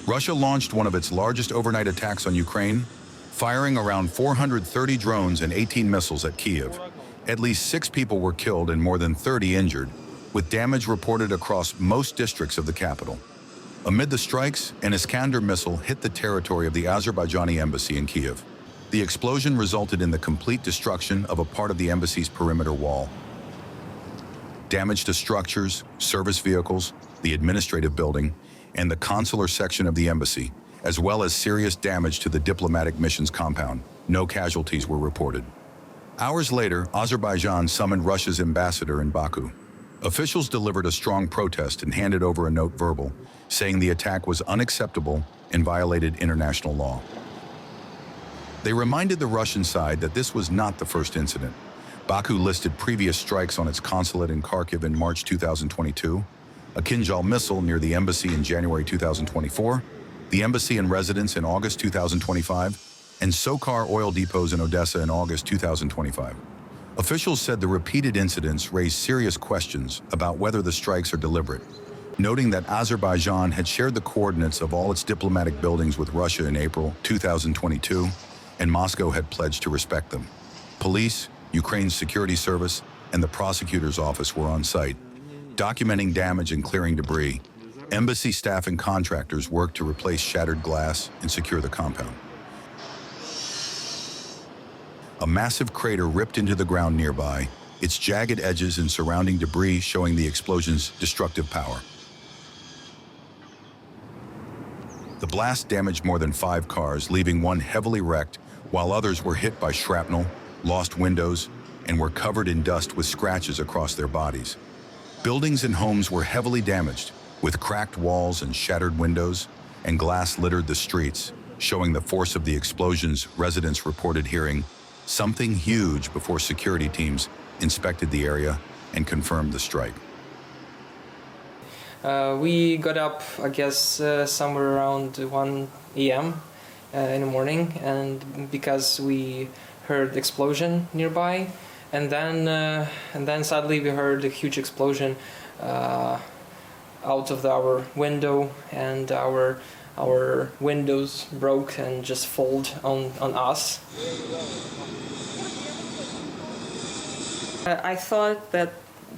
Russia launched one of its largest overnight attacks on Ukraine, firing around 430 drones and 18 missiles at Kyiv. At least 6 people were killed and more than 30 injured, with damage reported across most districts of the capital. Amid the strikes, an Iskander missile hit the territory of the Azerbaijani embassy in Kyiv. The explosion resulted in the complete destruction of a part of the embassy's perimeter wall. Damage to structures, service vehicles, the administrative building, and the consular section of the embassy, as well as serious damage to the diplomatic mission's compound. No casualties were reported. Hours later, Azerbaijan summoned Russia's ambassador in Baku. Officials delivered a strong protest and handed over a note verbal, saying the attack was unacceptable and violated international law. They reminded the Russian side that this was not the first incident. Baku listed previous strikes on its consulate in Kharkiv in March 2022, a Kinjal missile near the embassy in January 2024, the embassy and residence in August 2025, and Sokar oil depots in Odessa in August 2025. Officials said the repeated incidents raised serious questions about whether the strikes are deliberate, noting that Azerbaijan had shared the coordinates of all its diplomatic buildings with Russia in April 2022, and Moscow had pledged to respect them. Police, Ukraine's security service, and the prosecutor's office were on site, documenting damage and clearing debris. Embassy staff and contractors worked to replace shattered glass and secure the compound. A massive crater ripped into the ground nearby, its jagged edges and surrounding debris showing the explosion's destructive power. The blast damaged more than 5 cars, leaving one heavily wrecked, while others were hit by shrapnel, lost windows, and were covered in dust with scratches across their bodies. Buildings and homes were heavily damaged, with cracked walls and shattered windows, and glass littered the streets, showing the force of the explosions. Residents reported hearing something huge before security teams inspected the area and confirmed the strike. We got up, I guess, somewhere around 1 a.m. In the morning, and because we heard explosion nearby, and then suddenly we heard a huge explosion out of our window, and our windows broke and just fold on us. I thought that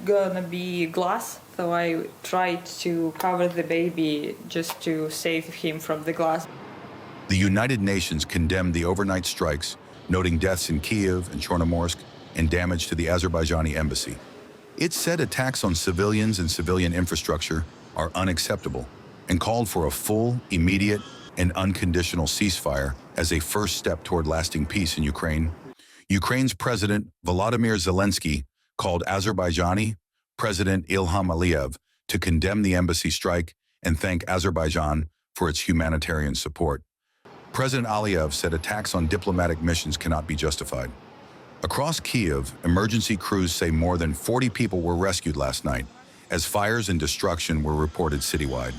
gonna be glass, so I tried to cover the baby just to save him from the glass. The United Nations condemned the overnight strikes, noting deaths in Kyiv and Chornomorsk and damage to the Azerbaijani embassy. It said attacks on civilians and civilian infrastructure are unacceptable and called for a full, immediate, and unconditional ceasefire as a first step toward lasting peace in Ukraine. Ukraine's President Volodymyr Zelensky called Azerbaijani President Ilham Aliyev to condemn the embassy strike and thank Azerbaijan for its humanitarian support. President Aliyev said attacks on diplomatic missions cannot be justified. Across Kyiv, emergency crews say more than 40 people were rescued last night, as fires and destruction were reported citywide.